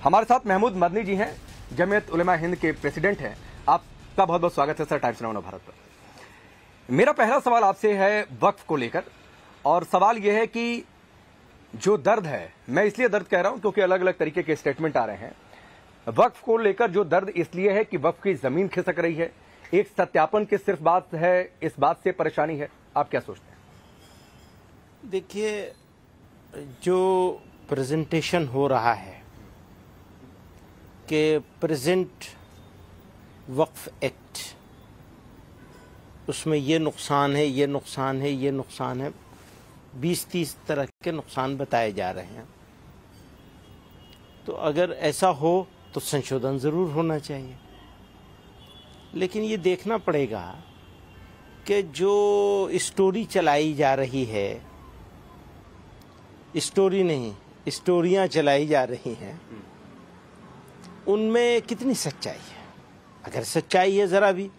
हमारे साथ महमूद मदनी जी हैं, जमीयत उलेमा हिंद के प्रेसिडेंट हैं। आपका बहुत बहुत स्वागत है सर टाइम्स नाउ भारत पर। मेरा पहला सवाल आपसे है वक्फ को लेकर, और सवाल यह है कि जो दर्द है, मैं इसलिए दर्द कह रहा हूं क्योंकि अलग अलग तरीके के स्टेटमेंट आ रहे हैं। वक्फ को लेकर जो दर्द इसलिए है कि वक्फ की जमीन खिसक रही है, एक सत्यापन की सिर्फ बात है, इस बात से परेशानी है। आप क्या सोचते हैं? देखिए, जो प्रेजेंटेशन हो रहा है कि प्रेजेंट वक्फ एक्ट, उसमें ये नुकसान है, ये नुकसान है, ये नुकसान है, 20-30 तरह के नुकसान बताए जा रहे हैं। तो अगर ऐसा हो तो संशोधन ज़रूर होना चाहिए, लेकिन ये देखना पड़ेगा कि जो स्टोरी चलाई जा रही है, स्टोरी नहीं, स्टोरियाँ चलाई जा रही हैं, उनमें कितनी सच्चाई है। अगर सच्चाई है ज़रा भी,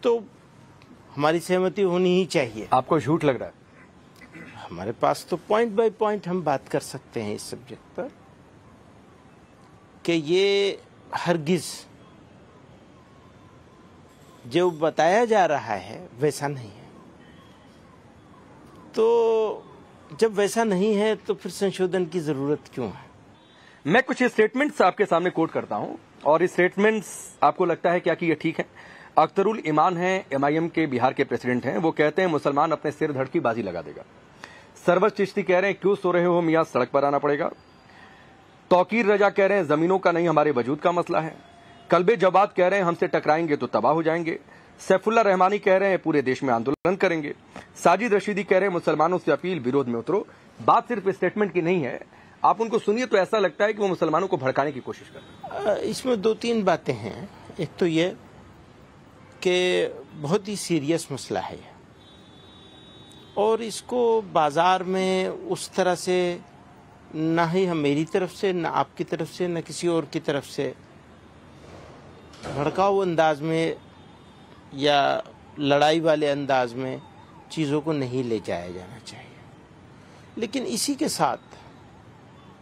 तो हमारी सहमति होनी ही चाहिए। आपको झूठ लग रहा है? हमारे पास तो पॉइंट बाय पॉइंट हम बात कर सकते हैं इस सब्जेक्ट पर कि ये हरगिज़ जो बताया जा रहा है वैसा नहीं है। तो जब वैसा नहीं है तो फिर संशोधन की ज़रूरत क्यों है? मैं कुछ स्टेटमेंट्स आपके सामने कोट करता हूं, और इस स्टेटमेंट्स आपको लगता है क्या कि ये ठीक है? अख्तरुल ईमान हैं, एमआईएम के बिहार के प्रेसिडेंट हैं। वो कहते हैं मुसलमान अपने सिर धड़ की बाजी लगा देगा। सरवर चिश्ती कह रहे हैं क्यों सो रहे हो मियां, सड़क पर आना पड़ेगा। तौकीर रजा कह रहे हैं जमीनों का नहीं हमारे वजूद का मसला है। कल्बे जवाद कह रहे हैं हमसे टकराएंगे तो तबाह हो जाएंगे। सैफुल्ला रहमानी कह रहे हैं पूरे देश में आंदोलन करेंगे। साजिद रशीदी कह रहे हैं मुसलमानों से अपील, विरोध में उतरो। बात सिर्फ स्टेटमेंट की नहीं है, आप उनको सुनिए तो ऐसा लगता है कि वो मुसलमानों को भड़काने की कोशिश कर रहे हैं। इसमें 2-3 बातें हैं। एक तो ये कि बहुत ही सीरियस मसला है और इसको बाज़ार में उस तरह से ना ही हम मेरी तरफ से, ना आपकी तरफ से, ना किसी और की तरफ से भड़काऊ अंदाज में या लड़ाई वाले अंदाज में चीज़ों को नहीं ले जाया जाना चाहिए। लेकिन इसी के साथ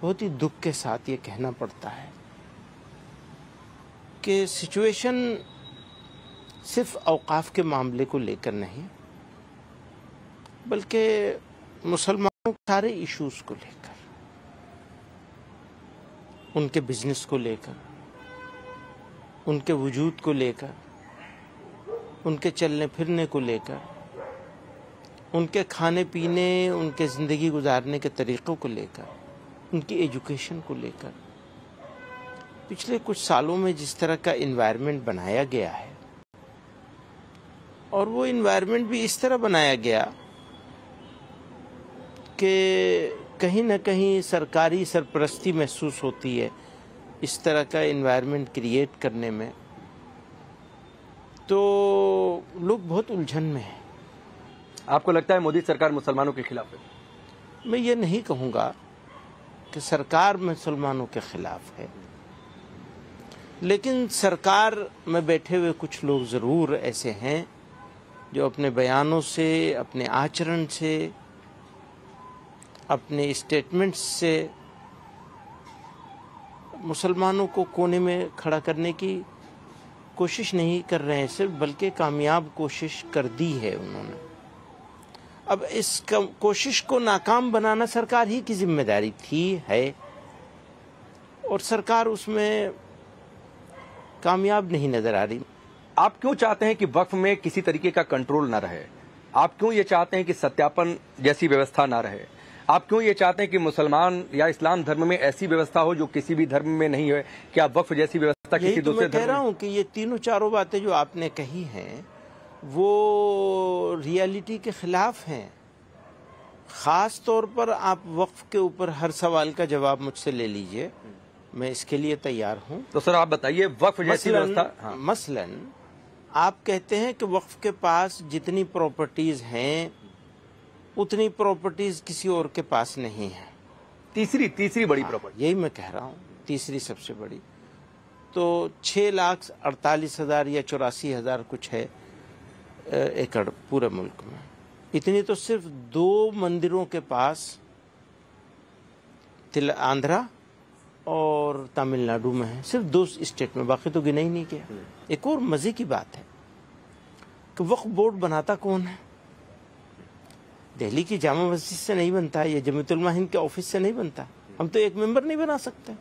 बहुत ही दुख के साथ ये कहना पड़ता है कि सिचुएशन सिर्फ औकाफ के मामले को लेकर नहीं, बल्कि मुसलमानों के सारे इश्यूज़ को लेकर, उनके बिजनेस को लेकर, उनके वजूद को लेकर, उनके चलने फिरने को लेकर, उनके खाने पीने, उनके ज़िंदगी गुजारने के तरीक़ों को लेकर, उनकी एजुकेशन को लेकर पिछले कुछ सालों में जिस तरह का इन्वायरमेंट बनाया गया है, और वो इन्वायरमेंट भी इस तरह बनाया गया कि कहीं ना कहीं सरकारी सरपरस्ती महसूस होती है इस तरह का इन्वायरमेंट क्रिएट करने में, तो लोग बहुत उलझन में हैं। आपको लगता है मोदी सरकार मुसलमानों के खिलाफ है? मैं ये नहीं कहूँगा कि सरकार मुसलमानों के खिलाफ है, लेकिन सरकार में बैठे हुए कुछ लोग ज़रूर ऐसे हैं जो अपने बयानों से, अपने आचरण से, अपने स्टेटमेंट्स से मुसलमानों को कोने में खड़ा करने की कोशिश नहीं कर रहे हैं सिर्फ, बल्कि कामयाब कोशिश कर दी है उन्होंने। अब इस कोशिश को नाकाम बनाना सरकार ही की जिम्मेदारी थी, है, और सरकार उसमें कामयाब नहीं नज़र आ रही। आप क्यों चाहते हैं कि वक्फ में किसी तरीके का कंट्रोल ना रहे? आप क्यों ये चाहते हैं कि सत्यापन जैसी व्यवस्था ना रहे? आप क्यों ये चाहते हैं कि मुसलमान या इस्लाम धर्म में ऐसी व्यवस्था हो जो किसी भी धर्म में नहीं है? क्या वक्फ जैसी व्यवस्था किसी दूसरे धर्म में? कह रहा हूँ कि ये तीनों चारों बातें जो आपने कही हैं वो रियलिटी के खिलाफ हैं। ख़ास तौर पर आप वक्फ के ऊपर हर सवाल का जवाब मुझसे ले लीजिए, मैं इसके लिए तैयार हूँ। तो सर आप बताइए, वक्फ जैसी व्यवस्था, मसलन आप कहते हैं कि वक्फ के पास जितनी प्रॉपर्टीज़ हैं उतनी प्रॉपर्टीज़ किसी और के पास नहीं है। तीसरी बड़ी प्रॉपर्टी, यही मैं कह रहा हूँ, तीसरी सबसे बड़ी। तो 6,48,000 या 84,000 कुछ है एकड़ पूरे मुल्क में। इतनी तो सिर्फ 2 मंदिरों के पास, आंध्रा और तमिलनाडु में है, सिर्फ 2 स्टेट में, बाकी तो गिना ही नहीं किया। एक और मजे की बात है कि वक्फ बोर्ड बनाता कौन है? दिल्ली की जामा मस्जिद से नहीं बनता है, या जमीयत उलमा हिंद के ऑफिस से नहीं बनता। हम तो एक मेंबर नहीं बना सकते।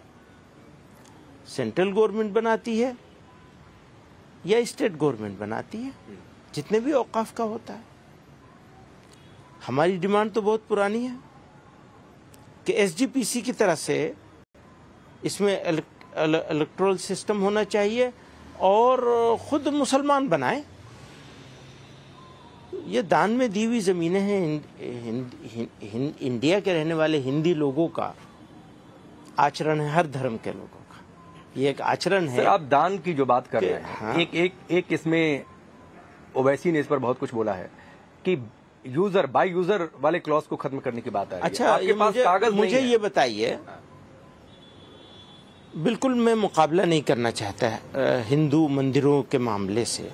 सेंट्रल गवर्नमेंट बनाती है या स्टेट गवर्नमेंट बनाती है, जितने भी औकाफ का होता है। हमारी डिमांड तो बहुत पुरानी है कि एसजीपीसी की तरह से इसमें इलेक्टोरल सिस्टम होना चाहिए और खुद मुसलमान बनाए। ये दान में दी हुई जमीनें हैं। इंडिया के रहने वाले हिंदी लोगों का आचरण है, हर धर्म के लोगों का ये एक आचरण है। सर, आप दान की जो बात कर रहे हैं, हाँ। एक इसमें ओवैसी ने इस पर बहुत कुछ बोला है कि यूजर बाय यूजर वाले क्लॉज को खत्म करने की बात है। अच्छा, आपके पास कागज नहीं मुझे है। ये बताइए, बिल्कुल मैं मुकाबला नहीं करना चाहता है हिंदू मंदिरों के मामले से,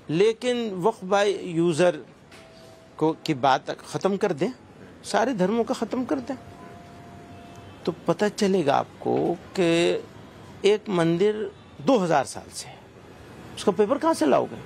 लेकिन वक्फ बाय यूजर को की बात खत्म कर दें, सारे धर्मों का खत्म कर दें, तो पता चलेगा आपको कि एक मंदिर 2000 साल से है, उसका पेपर कहां से लाओगे?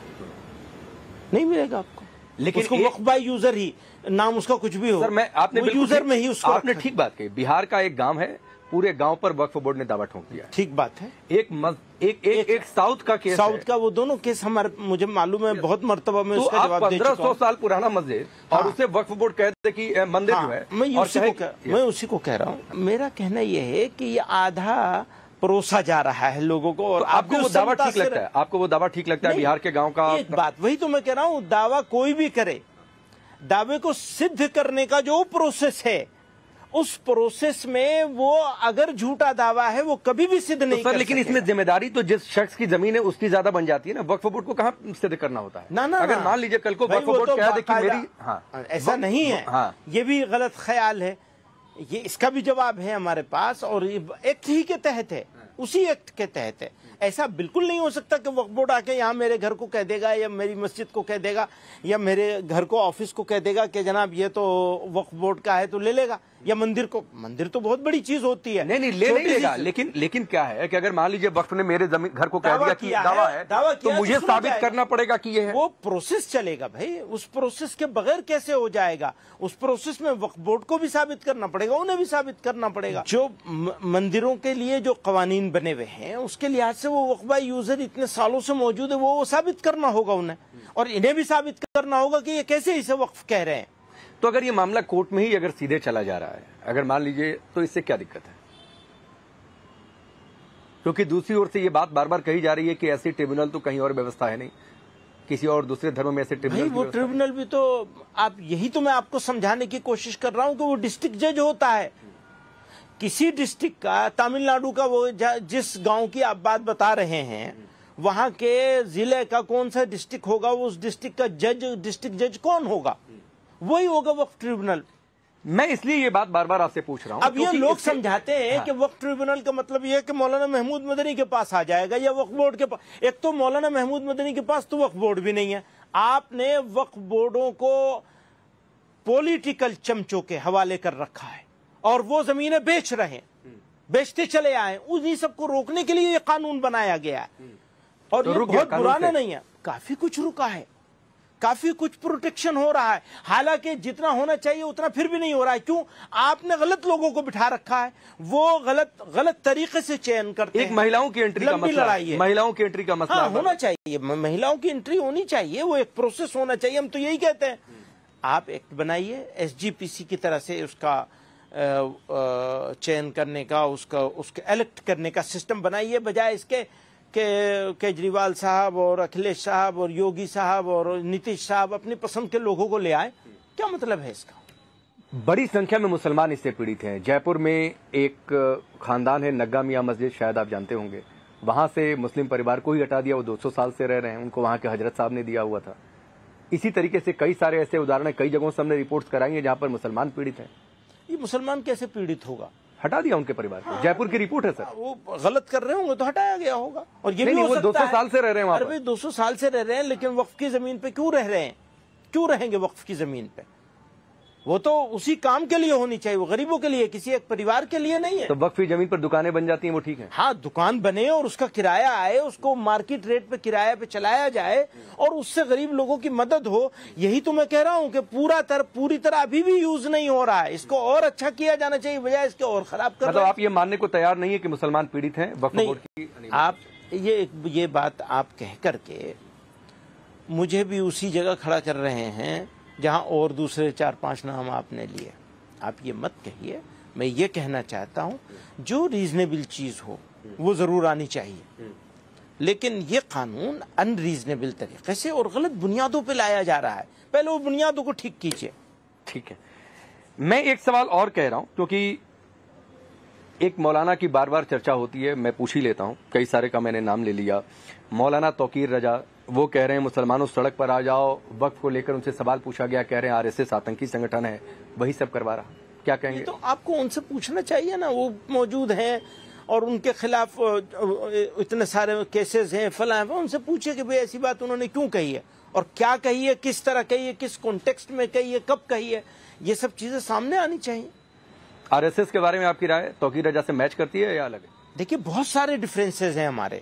नहीं मिलेगा आपको। लेकिन उसको वक्फ बाय यूजर ही नाम उसका कुछ भी हो, सर, आपने वो यूजर में ही उसको आपने ठीक बात कही। बिहार का एक गांव है, पूरे गांव पर वक्फ बोर्ड ने दावा ठोक दिया। ठीक बात है। एक साउथ का केस साउथ है। का, वो दोनों केस हमारे मुझे मालूम है, बहुत मर्तबा में तो उसका आप जवाब दे चुका 1500 हूं। साल पुराना मस्जिद और हाँ। उसे वक्फ बोर्ड कहते कि मंदिर जो है, मैं उसी को कह रहा हूँ। मेरा कहना यह है कि ये आधा परोसा जा रहा है लोगों को, और तो आपको वो दावा ठीक लगता है? आपको वो दावा ठीक लगता है बिहार के गांव का? एक बात, वही तो मैं कह रहा हूँ, दावा कोई भी करे, दावे को सिद्ध करने का जो प्रोसेस है, उस प्रोसेस में वो अगर झूठा दावा है वो कभी भी सिद्ध नहीं सर, कर लेकिन सकेगा। इसमें जिम्मेदारी तो जिस शख्स की जमीन है उसकी ज्यादा बन जाती है ना। वक्फ बोर्ड को कहाँ सिद्ध करना होता है? ना अगर मान लीजिए कल को भाई, वक्फ वो बोर्ड तो कह दे कि बाकायदा- मेरी, हाँ, ऐसा नहीं है। हाँ। ये भी गलत ख्याल है, ये इसका भी जवाब है हमारे पास, और ये एक्ट ही के तहत है, उसी एक्ट के तहत है। ऐसा बिल्कुल नहीं हो सकता कि वक्फ बोर्ड आके यहाँ मेरे घर को कह देगा, या मेरी मस्जिद को कह देगा, या मेरे घर को ऑफिस को कह देगा कि जनाब ये तो वक्फ बोर्ड का है तो ले लेगा, या मंदिर को। मंदिर तो बहुत बड़ी चीज होती है। नहीं ले नहीं लेगा, लेकिन क्या है कि अगर मान लीजिए वक्फ ने मेरे जमीन घर को कह दावा दिया कि किया दावा है, है, दावा तो किया मुझे तो सुना साबित जाएगा। करना पड़ेगा कि ये है। वो प्रोसेस चलेगा भाई, उस प्रोसेस के बगैर कैसे हो जाएगा? उस प्रोसेस में वक्फ बोर्ड को भी साबित करना पड़ेगा, उन्हें भी साबित करना पड़ेगा। जो मंदिरों के लिए जो कवानीन बने हुए हैं, उसके लिहाज से वो वक्फ बाय यूजर इतने सालों से मौजूद है, वो साबित करना होगा उन्हें, और इन्हें भी साबित करना होगा कि ये कैसे इसे वक्फ कह रहे हैं। तो अगर ये मामला कोर्ट में ही अगर सीधे चला जा रहा है, अगर मान लीजिए, तो इससे क्या दिक्कत है? क्योंकि दूसरी ओर से ये बात बार बार कही जा रही है कि ऐसी ट्रिब्यूनल तो कहीं और व्यवस्था है नहीं, किसी और दूसरे धर्म में ऐसे ट्रिब्यूनल। वो ट्रिब्यूनल भी तो आप, यही तो मैं आपको समझाने की कोशिश कर रहा हूं कि वो डिस्ट्रिक्ट जज होता है। किसी डिस्ट्रिक्ट का, तमिलनाडु का, वो जिस गांव की आप बात बता रहे हैं, वहां के जिले का कौन सा डिस्ट्रिक्ट होगा, उस डिस्ट्रिक्ट का जज, डिस्ट्रिक्ट जज कौन होगा? वही होगा वक्फ ट्रिब्यूनल। मैं इसलिए ये बात बार बार आपसे पूछ रहा हूं। अब ये लोग समझाते हैं कि वक्फ ट्रिब्यूनल का मतलब ये है कि मौलाना महमूद मदनी के पास आ जाएगा, या वक्फ बोर्ड के पास। एक तो मौलाना महमूद मदनी के पास तो वक्फ बोर्ड भी नहीं है। आपने वक्फ बोर्डों को पॉलिटिकल चमचों के हवाले कर रखा है, और वो जमीनें बेच रहे हैं, बेचते चले आए। उन्हीं सबको रोकने के लिए ये कानून बनाया गया है, और तो ये रुक गया बहुत पुराना नहीं है। काफी कुछ रुका है, काफी कुछ प्रोटेक्शन हो रहा है, हालांकि जितना होना चाहिए उतना फिर भी नहीं हो रहा है। क्यों? आपने गलत लोगों को बिठा रखा है, वो गलत तरीके से चयन करते हैं। एक महिलाओं की एंट्री का मसला है, महिलाओं की एंट्री का मसला होना चाहिए, महिलाओं की एंट्री होनी चाहिए, वो एक प्रोसेस होना चाहिए। हम तो यही कहते हैं, आप एक्ट बनाइए, एसजीपीसी की तरह से उसका चयन करने का, उसके इलेक्ट करने का सिस्टम बनाइए, बजाय इसके केजरीवाल साहब और अखिलेश साहब और योगी साहब और नीतीश साहब अपनी पसंद के लोगों को ले आए। क्या मतलब है इसका? बड़ी संख्या में मुसलमान इससे पीड़ित हैं। जयपुर में एक खानदान है, नग्गा मियां मस्जिद, शायद आप जानते होंगे, वहां से मुस्लिम परिवार को ही हटा दिया। वो 200 साल से रह रहे हैं, उनको वहां के हजरत साहब ने दिया हुआ था। इसी तरीके से कई सारे ऐसे उदाहरण कई जगहों से हमने रिपोर्ट्स कराई हैं जहां पर मुसलमान पीड़ित हैं। ये मुसलमान कैसे पीड़ित होगा? हटा दिया उनके परिवार को। जयपुर की रिपोर्ट है सर। वो गलत कर रहे होंगे तो हटाया गया होगा। और ये भी नहीं, हो वो सकता 200 साल से रह रहे हैं वहां पर। 200 साल से रह रहे हैं, लेकिन वक्फ की जमीन पे क्यों रह रहे हैं? क्यों रहेंगे वक्फ की जमीन पे? वो तो उसी काम के लिए होनी चाहिए, वो गरीबों के लिए, किसी एक परिवार के लिए नहीं है। तो वक्फी जमीन पर दुकानें बन जाती हैं, वो ठीक है? हाँ, दुकान बने और उसका किराया आए, उसको मार्केट रेट पे किराया पे चलाया जाए और उससे गरीब लोगों की मदद हो। यही तो मैं कह रहा हूँ कि पूरी तरह अभी भी यूज नहीं हो रहा है, इसको और अच्छा किया जाना चाहिए, बजाय इसके और खराब कर। मतलब आप ये मानने को तैयार नहीं है कि मुसलमान पीड़ित हैं वक्फ बोर्ड की? आप ये बात आप कह करके मुझे भी उसी जगह खड़ा कर रहे हैं जहां और दूसरे 4-5 नाम आपने लिए। आप ये मत कहिए। मैं ये कहना चाहता हूं, जो रीजनेबल चीज हो वो जरूर आनी चाहिए, लेकिन ये कानून अनरीजनेबल तरीके से और गलत बुनियादों पे लाया जा रहा है। पहले वो बुनियादों को ठीक कीजिए। ठीक है, मैं एक सवाल और कह रहा हूं, क्योंकि एक मौलाना की बार बार चर्चा होती है, मैं पूछ ही लेता हूं, कई सारे का मैंने नाम ले लिया। मौलाना तौकीर रजा, वो कह रहे हैं मुसलमानों सड़क पर आ जाओ, वक्फ को लेकर उनसे सवाल पूछा गया, कह रहे हैं आरएसएस आतंकी संगठन है, वही सब करवा रहा। क्या कहेंगे? तो आपको उनसे पूछना चाहिए ना, वो मौजूद हैं और उनके खिलाफ इतने सारे केसेस हैं, फला है, उनसे पूछिए कि भाई ऐसी बात उन्होंने क्यों कही है और क्या कही है, किस तरह कही है, किस कॉन्टेक्स्ट में कही है, कब कही है, ये सब चीजें सामने आनी चाहिए। आरएसएस के बारे में आपकी राय तौकीर रजा से मैच करती है या अलग है? देखिए, बहुत सारे डिफरेंसेस हैं हमारे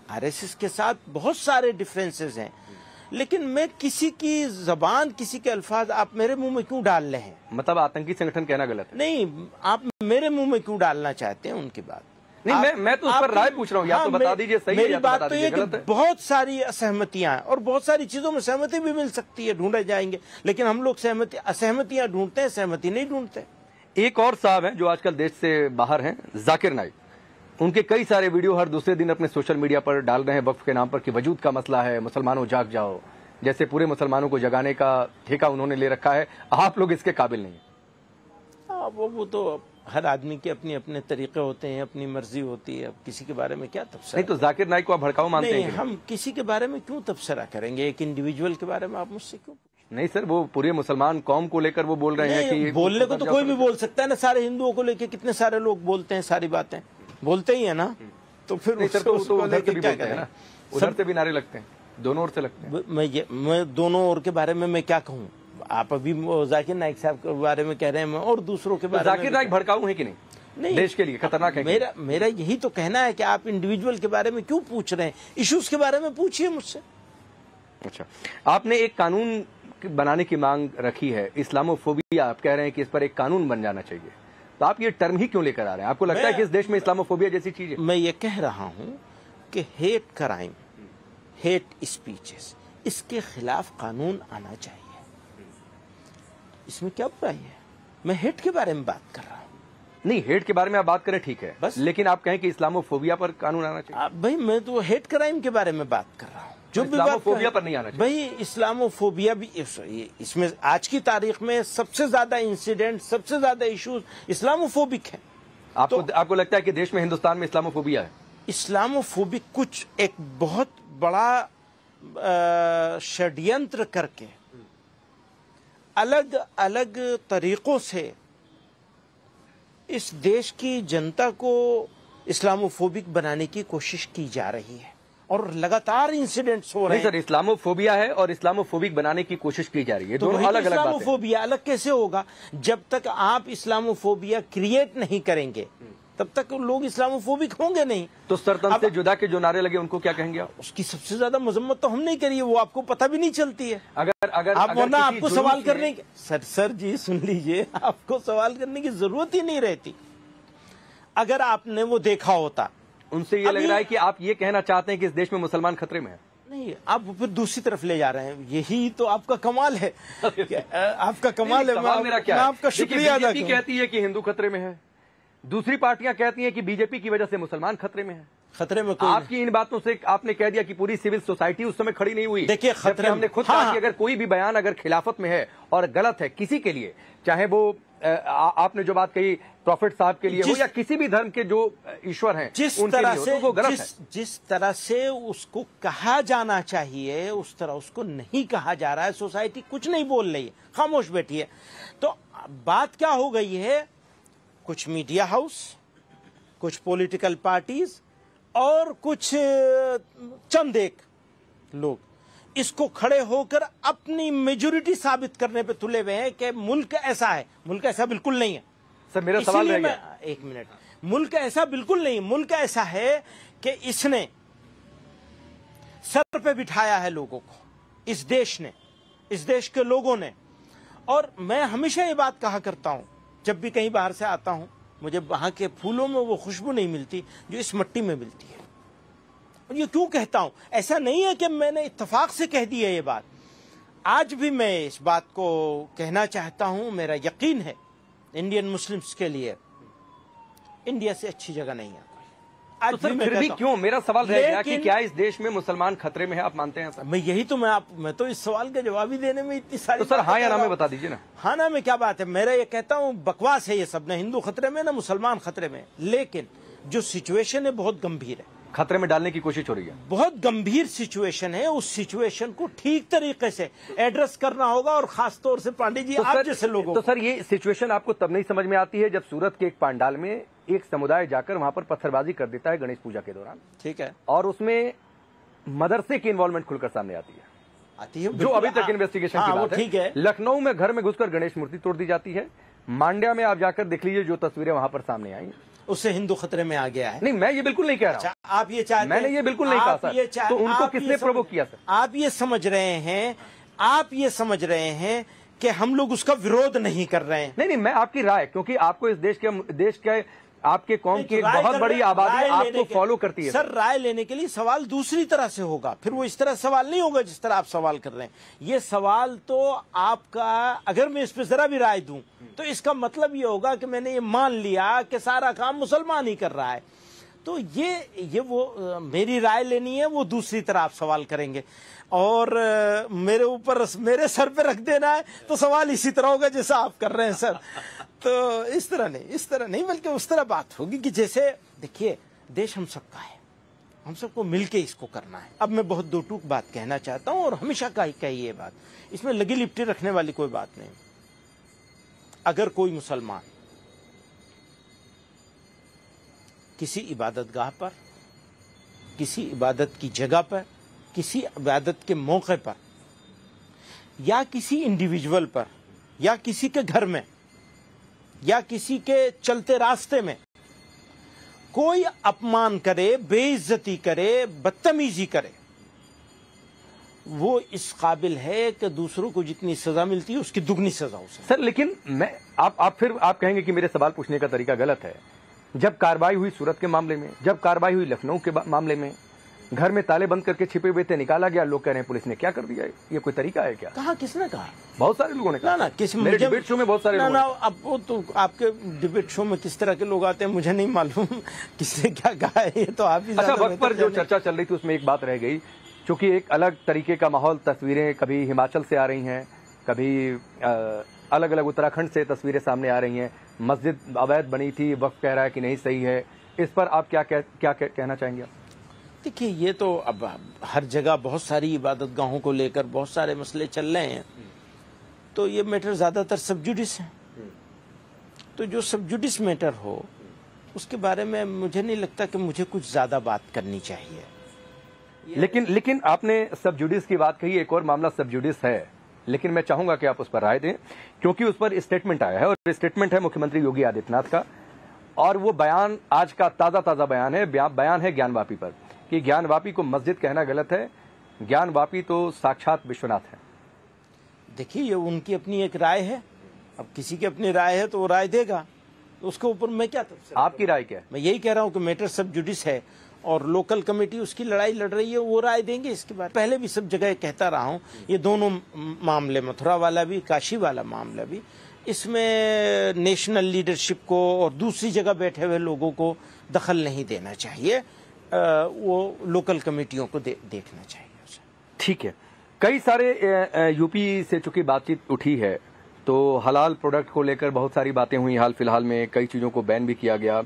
आरएसएस के साथ, बहुत सारे डिफरेंसेस हैं, लेकिन मैं किसी की जबान, किसी के अल्फाज आप मेरे मुंह में क्यों डाल रहे हैं? मतलब आतंकी संगठन कहना गलत है? नहीं, आप मेरे मुंह में क्यों डालना चाहते हैं उनकी बात? नहीं, मैं तो उस पर राय पूछ रहा हूँ, या तो बता दीजिए सही है या तो बता दीजिए गलत है। बहुत सारी असहमतियां हैं और बहुत सारी चीजों में सहमति भी मिल सकती है, ढूंढे जाएंगे, लेकिन हम लोग असहमतियां ढूंढते हैं, सहमति नहीं ढूंढते। एक और साहब हैं जो आजकल देश से बाहर हैं, जाकिर नाइक। उनके कई सारे वीडियो हर दूसरे दिन अपने सोशल मीडिया पर डाल रहे हैं वक्फ के नाम पर कि वजूद का मसला है, मुसलमानों जाग जाओ, जैसे पूरे मुसलमानों को जगाने का ठेका उन्होंने ले रखा है। आप लोग इसके काबिल नहीं है। वो तो हर आदमी के अपने अपने तरीके होते हैं, अपनी मर्जी होती है, अब किसी के बारे में क्या तबसरा? नहीं तो जाकिर नाइक को आप भड़काऊ मानते हैं? हम किसी के बारे में क्यों तबसरा करेंगे? एक इंडिविजुअल के बारे में आप मुझसे क्यों? नहीं सर, वो पूरे मुसलमान कौम को लेकर वो बोल रहे हैं कि बोलने को तो कोई भी बोल सकता है ना, सारे हिंदुओं को लेकर कितने सारे लोग बोलते हैं, सारी बातें बोलते ही है ना, तो फिर उधर से भी बोलते हैं ना, उधर से भी नारे लगते हैं, दोनों ओर से लगते हैं। मैं दोनों ओर के बारे में मैं क्या कहूँ? आप अभी जाकिर नाइक साहब के बारे में कह रहे हैं, मैं और दूसरों के बारे में। जाकिर नाइक भड़काऊ है कि नहीं? देश के लिए खतरनाक है? मेरा यही तो कहना है कि आप इंडिविजुअल के बारे में क्यों पूछ रहे हैं? इश्यूज के बारे में पूछिए मुझसे। अच्छा, आपने एक कानून बनाने की मांग रखी है, इस्लामोफोबिया, आप कह रहे हैं कि इस पर एक कानून बन जाना चाहिए, तो आप ये टर्म ही क्यों लेकर आ रहे हैं? आपको लगता है कि इस देश में इस्लामोफोबिया जैसी चीज है? मैं ये कह रहा हूं कि हेट क्राइम, हेट स्पीचेस, इसके खिलाफ कानून आना चाहिए। इसमें क्या बुराई है? मैं हेट के बारे में बात कर रहा हूं। नहीं, हेट के बारे में आप बात करें, ठीक है, बस, लेकिन आप कहें कि इस्लामोफोबिया पर कानून आना चाहिए। भाई मैं तो हेट क्राइम के बारे में बात कर रहा हूँ, जो इस्लामोफोबिया पर नहीं आना चाहिए। भाई इस्लामोफोबिया भी, इसमें आज की तारीख में सबसे ज्यादा इंसिडेंट, सबसे ज्यादा इश्यूज इस्लामोफोबिक है। आपको लगता है कि देश में, हिंदुस्तान में इस्लामोफोबिया है? इस्लामोफोबिक कुछ एक बहुत बड़ा षड्यंत्र करके अलग अलग तरीकों से इस देश की जनता को इस्लामोफोबिक बनाने की कोशिश की जा रही है और लगातार इंसिडेंट्स हो रहे हैं। नहीं सर, इस्लामोफोबिया है और इस्लामोफोबिक बनाने की कोशिश की जा रही है, दोनों अलग अलग बातें हैं। इस्लामोफोबिया अलग कैसे होगा? जब तक आप इस्लामोफोबिया क्रिएट नहीं करेंगे तब तक लोग इस्लामोफोबिक होंगे नहीं। तो सरतन से जुदा के जो नारे लगे उनको क्या कहेंगे आप? उसकी सबसे ज्यादा मजम्मत तो हम नहीं करिए, वो आपको पता भी नहीं चलती है। अगर आपको सवाल करने की, सर जी सुन लीजिए, आपको सवाल करने की जरूरत ही नहीं रहती। अगर आपने वो देखा होता, उनसे ये लग रहा है कि आप ये कहना चाहते हैं कि इस देश में मुसलमान खतरे में है। नहीं, आप फिर दूसरी तरफ ले जा रहे हैं, यही तो आपका कमाल है। आपका कमाल है। मेरा क्या है? आपका शुक्रिया अदा बीजेपी कहती है कि हिंदू खतरे में है, दूसरी पार्टियां कहती हैं कि बीजेपी की वजह से मुसलमान खतरे में है। खतरे में कोई आपकी इन बातों से आपने कह दिया कि पूरी सिविल सोसाइटी उस समय खड़ी नहीं हुई। देखिए, खतरे हमने खुद कहा कि अगर कोई भी बयान अगर खिलाफत में है और गलत है किसी के लिए, चाहे वो आपने जो बात कही प्रॉफिट साहब के लिए हो या किसी भी धर्म के जो ईश्वर हैं उनके लिए हो, तो वो गलत है। जिस तरह से उसको कहा जाना चाहिए उस तरह उसको नहीं कहा जा रहा है। सोसाइटी कुछ नहीं बोल रही है, खामोश बैठी है। तो बात क्या हो गई है? कुछ मीडिया हाउस, कुछ पॉलिटिकल पार्टीज और कुछ चंद एक लोग, इसको खड़े होकर अपनी मेजोरिटी साबित करने पे तुले हुए हैं कि मुल्क ऐसा है। मुल्क ऐसा बिल्कुल नहीं है। सर मेरा सवाल इसीलिए रह गया। एक मिनट, मुल्क ऐसा बिल्कुल नहीं। मुल्क ऐसा है कि इसने सर पे बिठाया है लोगों को, इस देश ने, इस देश के लोगों ने। और मैं हमेशा ये बात कहा करता हूं, जब भी कहीं बाहर से आता हूं, मुझे वहां के फूलों में वो खुशबू नहीं मिलती जो इस मिट्टी में मिलती है। और ये क्यों कहता हूं? ऐसा नहीं है कि मैंने इत्तेफाक से कह दी है ये बात। आज भी मैं इस बात को कहना चाहता हूं। मेरा यकीन है इंडियन मुस्लिम्स के लिए इंडिया से अच्छी जगह नहीं है। आज तो सर फिर भी क्यों, मेरा सवाल रह गया कि क्या इस देश में मुसलमान खतरे में है, आप मानते हैं सर? मैं यही तो मैं तो इस सवाल का जवाब ही देने में इतनी सारी, तो सर हाँ या ना में बता दीजिए ना। हाँ ना में क्या बात है? मेरा ये कहता हूँ बकवास है ये सब। ना हिंदू खतरे में ना मुसलमान खतरे में, लेकिन जो सिचुएशन है बहुत गंभीर है। खतरे में डालने की कोशिश हो रही है। बहुत गंभीर सिचुएशन है। उस सिचुएशन को ठीक तरीके से एड्रेस करना होगा, और खास तौर से पांडे जी आप जैसे लोगों तो सर ये सिचुएशन आपको तब नहीं समझ में आती है जब सूरत के एक पंडाल में एक समुदाय जाकर वहां पर पत्थरबाजी कर देता है गणेश पूजा के दौरान, ठीक है, और उसमें मदरसे की इन्वॉल्वमेंट खुलकर सामने आती है, जो अभी तक इन्वेस्टिगेशन की बात ठीक है। लखनऊ में घर में घुसकर गणेश मूर्ति तोड़ दी जाती है। मांड्या में आप जाकर देख लीजिए जो तस्वीरें वहां पर सामने आई, उससे हिंदू खतरे में आ गया है। नहीं मैं ये बिल्कुल नहीं कह रहा हूं। आप ये चाहते, मैंने ये बिल्कुल नहीं कहा सर। तो उनको किसने प्रोवोक किया सर? आप ये समझ रहे हैं, आप ये समझ रहे हैं कि हम लोग उसका विरोध नहीं कर रहे हैं। नहीं मैं आपकी राय, क्योंकि आपको इस देश के आपके कौम की एक बहुत बड़ी आबादी आपको फॉलो करती है सर। राय लेने के लिए सवाल दूसरी तरह से होगा, फिर वो इस तरह सवाल नहीं होगा जिस तरह आप सवाल कर रहे हैं। ये सवाल तो आपका, अगर मैं इस पर जरा भी राय दूं तो इसका मतलब ये होगा कि मैंने ये मान लिया कि सारा काम मुसलमान ही कर रहा है। तो ये वो मेरी राय लेनी है, वो दूसरी तरह आप सवाल करेंगे, और मेरे ऊपर, मेरे सर पे रख देना है तो सवाल इसी तरह होगा जैसा आप कर रहे हैं सर। तो इस तरह नहीं बल्कि उस तरह बात होगी कि जैसे, देखिए देश हम सबका है, हम सबको मिलके इसको करना है। अब मैं बहुत दो टूक बात कहना चाहता हूं, और हमेशा कही ये बात, इसमें लगी लिपटी रखने वाली कोई बात नहीं। अगर कोई मुसलमान किसी इबादतगाह पर, किसी इबादत की जगह पर, किसी इबादत के मौके पर, या किसी इंडिविजुअल पर, या किसी के घर में, या किसी के चलते रास्ते में कोई अपमान करे, बेइज्जती करे, बदतमीजी करे, वो इस काबिल है कि दूसरों को जितनी सजा मिलती है उसकी दुगनी सजा हो सकती है। सर लेकिन मैं आप कहेंगे कि मेरे सवाल पूछने का तरीका गलत है। जब कार्रवाई हुई सूरत के मामले में, जब कार्रवाई हुई लखनऊ के मामले में, घर में ताले बंद करके छिपे हुए थे, निकाला गया, लोग कह रहे हैं पुलिस ने क्या कर दिया है? ये कोई तरीका है क्या? कहा, किसने कहा? बहुत सारे लोगों ने कहा। ना मेरे डिबेट शो में बहुत सारे लोग। अब वो तो आपके डिबेट शो में किस तरह के लोग आते हैं मुझे नहीं मालूम, किसने क्या कहा है ये तो आप ही। अच्छा, वक्त पर जो चर्चा चल रही थी उसमें एक बात रह गई, क्योंकि एक अलग तरीके का माहौल, तस्वीरें कभी हिमाचल से आ रही हैं, कभी अलग अलग उत्तराखंड से तस्वीरें सामने आ रही हैं। मस्जिद अवैध बनी थी, वक्त कह रहा है कि नहीं सही है। इस पर आप क्या कहना चाहेंगे? देखिए, ये तो अब हर जगह बहुत सारी इबादत गाहों को लेकर बहुत सारे मसले चल रहे हैं, तो ये मैटर ज्यादातर सबजुडिस है। तो जो सबजुडिस मैटर हो उसके बारे में मुझे नहीं लगता कि मुझे कुछ ज्यादा बात करनी चाहिए। लेकिन आपने सबजुडिस की बात कही, एक और मामला सबजुडिस है, लेकिन मैं चाहूंगा कि आप उस पर राय दें, क्योंकि उस पर स्टेटमेंट आया है, और स्टेटमेंट है मुख्यमंत्री योगी आदित्यनाथ का, और वो बयान आज का ताजा बयान है। बयान है ज्ञानवापी पर, कि ज्ञानवापी को मस्जिद कहना गलत है, ज्ञानवापी तो साक्षात विश्वनाथ है। देखिए, ये उनकी अपनी एक राय है, अब किसी की अपनी राय है तो वो राय देगा, तो उसके ऊपर मैं क्या तफसील। आपकी राय क्या है? मैं यही कह रहा हूं कि मैटर सब जुडिस है, और लोकल कमेटी उसकी लड़ाई लड़ रही है, वो राय देंगे इसके बारे में। पहले भी सब जगह कहता रहा हूं, ये दोनों मामले, मथुरा वाला भी, काशी वाला मामला भी, इसमें नेशनल लीडरशिप को और दूसरी जगह बैठे हुए लोगों को दखल नहीं देना चाहिए, वो लोकल कमेटियों को देखना चाहिए। ठीक है। कई सारे यूपी से चूंकि बातचीत उठी है, तो हलाल प्रोडक्ट को लेकर बहुत सारी बातें हुई हाल फिलहाल में, कई चीजों को बैन भी किया गया।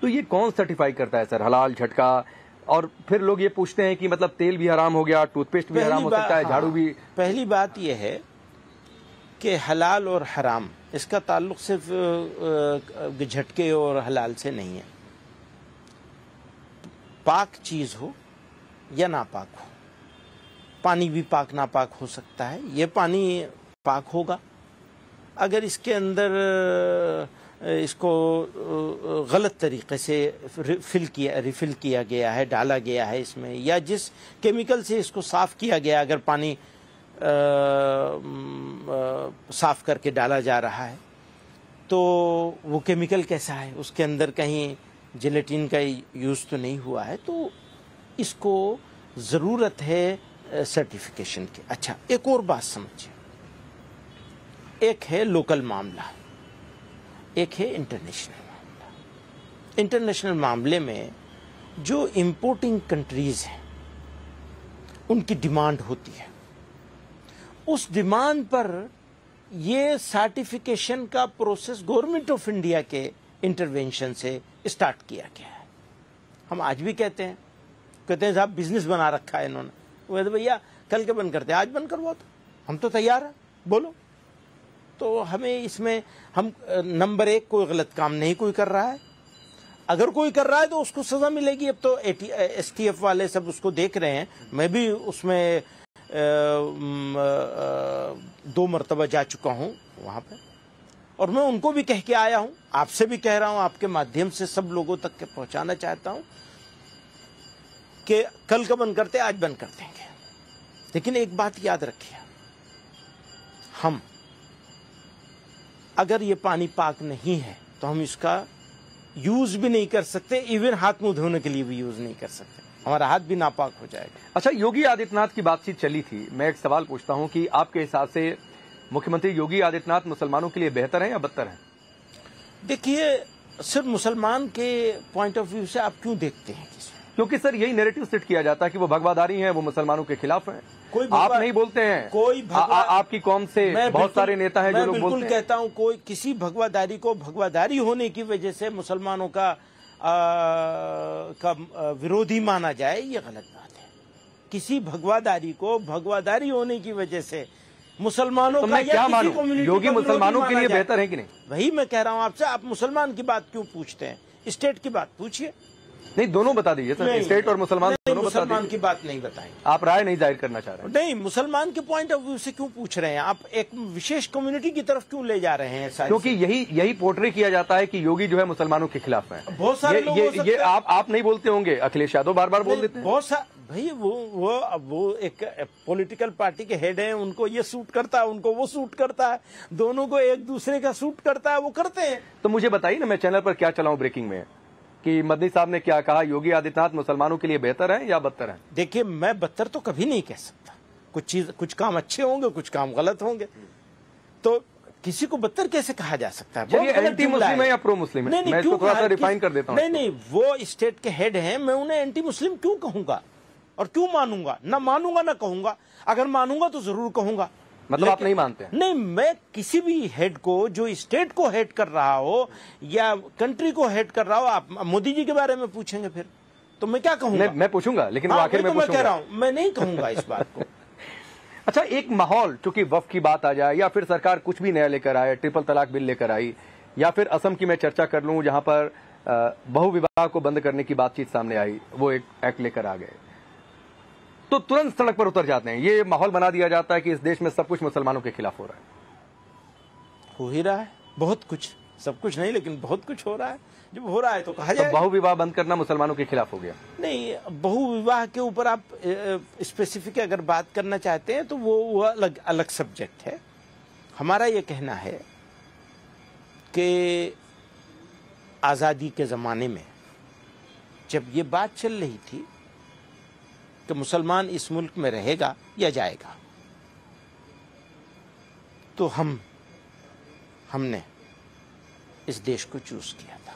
तो ये कौन सर्टिफाई करता है सर, हलाल, झटका? और फिर लोग ये पूछते हैं कि मतलब तेल भी हराम हो गया, टूथपेस्ट भी हराम हो सकता है, झाड़ू भी। पहली बात यह है कि हलाल और हराम इसका ताल्लुक सिर्फ झटके और हलाल से नहीं है। पाक चीज हो या नापाक हो, पानी भी पाक नापाक हो सकता है, ये पानी पाक होगा। अगर इसके अंदर इसको गलत तरीके से रिफिल किया गया है, डाला गया है इसमें, या जिस केमिकल से इसको साफ़ किया गया, अगर पानी साफ़ करके डाला जा रहा है तो वो केमिकल कैसा है, उसके अंदर कहीं जेलेटिन का यूज़ तो नहीं हुआ है, तो इसको ज़रूरत है सर्टिफिकेशन की। अच्छा, एक और बात समझिए, एक है लोकल मामला, एक है इंटरनेशनल मामला। इंटरनेशनल मामले में जो इंपोर्टिंग कंट्रीज़ हैं उनकी डिमांड होती है, उस डिमांड पर ये सर्टिफिकेशन का प्रोसेस गवर्नमेंट ऑफ इंडिया के इंटरवेंशन से स्टार्ट किया गया है। हम आज भी कहते हैं साहब बिजनेस बना रखा है इन्होंने, वो तो भैया कल के बंद करते हैं, आज बंद करवाओ, तो हम तो तैयार हैं, बोलो। तो हमें इसमें हम नंबर एक, कोई गलत काम नहीं कोई कर रहा है, अगर कोई कर रहा है तो उसको सजा मिलेगी। अब तो STF वाले सब उसको देख रहे हैं, मैं भी उसमें 2 मरतबा जा चुका हूं वहां पे, और मैं उनको भी कह के आया हूं, आपसे भी कह रहा हूं, आपके माध्यम से सब लोगों तक के पहुंचाना चाहता हूं कि कल का बंद करते, आज बंद कर देंगे। लेकिन एक बात याद रखिए, हम अगर ये पानी पाक नहीं है तो हम इसका यूज भी नहीं कर सकते, इवन हाथ मुंह धोने के लिए भी यूज नहीं कर सकते, हमारा हाथ भी नापाक हो जाएगा। अच्छा, योगी आदित्यनाथ की बातचीत चली थी, मैं एक सवाल पूछता हूं कि आपके हिसाब से मुख्यमंत्री योगी आदित्यनाथ मुसलमानों के लिए बेहतर है या बदतर है? देखिए, सिर्फ मुसलमान के पॉइंट ऑफ व्यू से आप क्यों देखते हैं किसी? क्योंकि सर यही नैरेटिव सेट किया जाता है कि वो भगवादारी हैं, वो मुसलमानों के खिलाफ हैं। कोई आप नहीं बोलते हैं, कोई आपकी कौम से बहुत सारे नेता हैं जो लोग बोलते हैं। मैं कहता हूं, कोई किसी भगवादारी को भगवादारी होने की वजह से मुसलमानों का विरोधी माना जाए, ये गलत बात है। किसी भगवादारी को भगवादारी होने की वजह से मुसलमानों तो का मैं क्या मानूं, कम्युनिटी योगी मुसलमानों के लिए बेहतर है कि नहीं? वही मैं कह रहा हूं आपसे, आप मुसलमान की बात क्यों पूछते हैं, स्टेट की बात पूछिए। नहीं, दोनों बता दीजिए सर, स्टेट और मुसलमान दोनों बता दीजिए। मुसलमान की बात नहीं बताएंगे, आप राय नहीं जाहिर करना चाह रहे हैं? नहीं, मुसलमान के पॉइंट ऑफ व्यू से क्यों पूछ रहे हैं आप, एक विशेष कम्युनिटी की तरफ क्यों ले जा रहे हैं? क्योंकि यही पोर्ट्रे किया जाता है कि योगी जो है मुसलमानों के खिलाफ है। बहुत सारे लोग हो सकते ये आप नहीं बोलते होंगे, अखिलेश यादव बार बार बोल देते हैं। बहुत सारे भाई, वो एक पॉलिटिकल पार्टी के हेड हैं, उनको ये सूट करता है, उनको वो सूट करता है, दोनों को एक दूसरे का सूट करता है, वो करते हैं। तो मुझे बताइए ना, मैं चैनल पर क्या चलाऊं ब्रेकिंग में, कि मदनी साहब ने क्या कहा, योगी आदित्यनाथ मुसलमानों के लिए बेहतर है या बदतर है? देखिए, मैं बदतर तो कभी नहीं कह सकता, कुछ काम अच्छे होंगे, कुछ काम गलत होंगे, तो किसी को बदतर कैसे कहा जा सकता है? चलिए, एंटी मुस्लिम है या प्रो मुस्लिम है? मैं इसको थोड़ा सा रिफाइन कर देता हूं। नहीं, वो स्टेट के हेड हैं, मैं उन्हें एंटी मुस्लिम क्यों कहूंगा और क्यों मानूंगा? ना मानूंगा ना कहूंगा, अगर मानूंगा तो जरूर कहूंगा। मतलब आप नहीं मानते हैं? नहीं, मैं किसी भी हेड को, जो स्टेट को हेड कर रहा हो या कंट्री को हेड कर रहा हो, आप मोदी जी के बारे में पूछेंगे फिर तो मैं क्या कहूंगा? मैं पूछूंगा, लेकिन वो आखिर में मैं कह रहा हूं, मैं नहीं कहूंगा इस बात को। अच्छा, एक माहौल, चूंकि वक्फ की बात आ जाए या फिर सरकार कुछ भी नया लेकर आए, ट्रिपल तलाक बिल लेकर आई, या फिर असम की मैं चर्चा कर लूं जहां पर बहु विवाह को बंद करने की बातचीत सामने आई, वो एक एक्ट लेकर आ गए, तो तुरंत सड़क पर उतर जाते हैं। ये माहौल बना दिया जाता है कि इस देश में सब कुछ मुसलमानों के खिलाफ हो रहा है। हो ही रहा है, बहुत कुछ, सब कुछ नहीं लेकिन बहुत कुछ हो रहा है। जब हो रहा है तो कहा जाए बहु विवाह बंद करना मुसलमानों के खिलाफ हो गया? नहीं, बहु विवाह के ऊपर आप स्पेसिफिक अगर बात करना चाहते हैं तो वो अलग सब्जेक्ट है। हमारा ये कहना है कि आज़ादी के ज़माने में जब ये बात चल रही थी कि मुसलमान इस मुल्क में रहेगा या जाएगा, तो हमने इस देश को चूज किया था।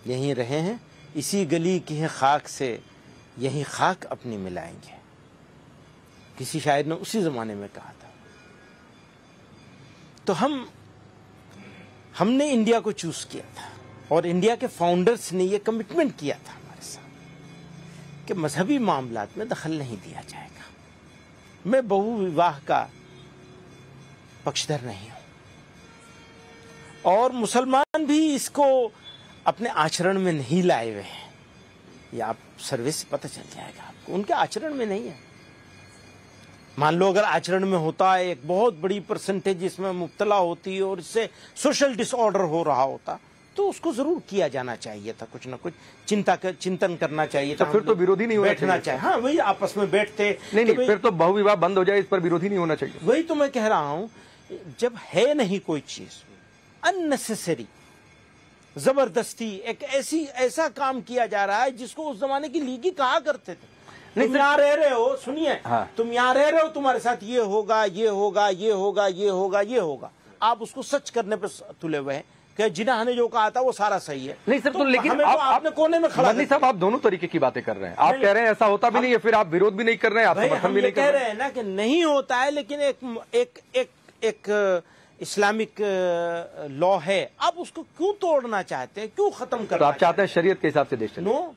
यहीं रहे हैं, इसी गली की है खाक से यहीं खाक अपनी मिलाएंगे, किसी शायर ने उसी जमाने में कहा था। तो हमने इंडिया को चूज किया था और इंडिया के फाउंडर्स ने यह कमिटमेंट किया था हमारे साथ कि मजहबी मामलात में दखल नहीं दिया जाएगा। मैं बहु विवाह का पक्षधर नहीं हूं और मुसलमान भी इसको अपने आचरण में नहीं लाए हुए हैं। ये आप सर्वे से पता चल जाएगा आपको, उनके आचरण में नहीं है। मान लो अगर आचरण में होता है, एक बहुत बड़ी परसेंटेज इसमें मुब्तला होती है और इससे सोशल डिसऑर्डर हो रहा होता, तो उसको जरूर किया जाना चाहिए था, कुछ ना कुछ चिंतन करना चाहिए था। तो फिर तो विरोधी नहीं होना बैठना चाहिए। हाँ, वही आपस में बैठते। नहीं, फिर तो बहुविवाह बंद हो जाए, इस पर विरोधी नहीं होना चाहिए। वही तो मैं कह रहा हूं, जब है नहीं कोई चीज, अननेसेसरी जबरदस्ती एक ऐसा काम किया जा रहा है जिसको उस जमाने की लीगी कहा करते थे। तुम यहाँ रह रहे हो, सुनिए, हाँ। तुम यहाँ रह रहे हो, तुम्हारे साथ ये होगा, ये होगा, ये होगा, ये होगा, ये होगा। आप उसको सच करने पर तुले हुए हैं कि जिन्ना ने जो कहा था वो सारा सही है। नहीं सर, तो लेकिन आपने कोने में खड़ा मदनी साहब, आप दोनों तरीके की बातें कर रहे हैं। आप कह रहे हैं ऐसा होता भी नहीं है, फिर आप विरोध भी नहीं कर रहे हैं, आप समर्थन भी नहीं कर रहे हैं ना कि नहीं होता है, लेकिन एक इस्लामिक लॉ है, आप उसको क्यों तोड़ना चाहते हैं, क्यों खत्म करना? तो आप चाहते हैं शरीयत के हिसाब से देश चले? नो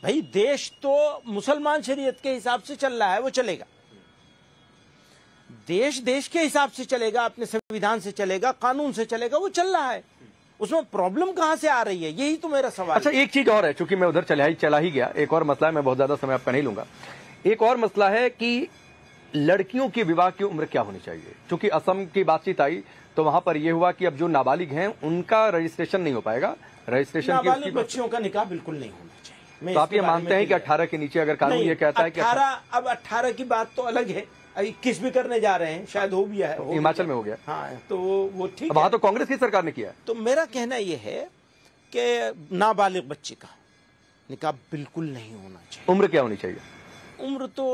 भाई, देश तो मुसलमान शरीयत के हिसाब से चल रहा है, वो चलेगा। देश के हिसाब से चलेगा, अपने संविधान से चलेगा, कानून से चलेगा, वो चल रहा है। उसमें प्रॉब्लम कहां से आ रही है, यही तो मेरा सवाल। अच्छा, एक चीज और है, चूंकि मैं उधर चला ही गया, एक और मसला है, मैं बहुत ज्यादा समय आपका नहीं लूंगा। एक और मसला है कि लड़कियों की विवाह की उम्र क्या होनी चाहिए। चूंकि असम की बातचीत आई तो वहां पर यह हुआ कि अब जो नाबालिग हैं उनका रजिस्ट्रेशन नहीं हो पाएगा। रजिस्ट्रेशन नाबालिग बच्चियों का निकाह बिल्कुल नहीं होना चाहिए। तो आप ये मानते हैं कि 18 के नीचे अगर कानून ये कहता है कि 18, अब 18 की बात तो अलग है, 21 भी करने जा रहे हैं, शायद हो भी है, हिमाचल में हो गया। हाँ, तो वो ठीक है, वहां तो कांग्रेस की सरकार ने किया है। तो मेरा कहना यह है कि नाबालिग बच्ची का निकाह बिल्कुल नहीं होना चाहिए। उम्र क्या होनी चाहिए? उम्र तो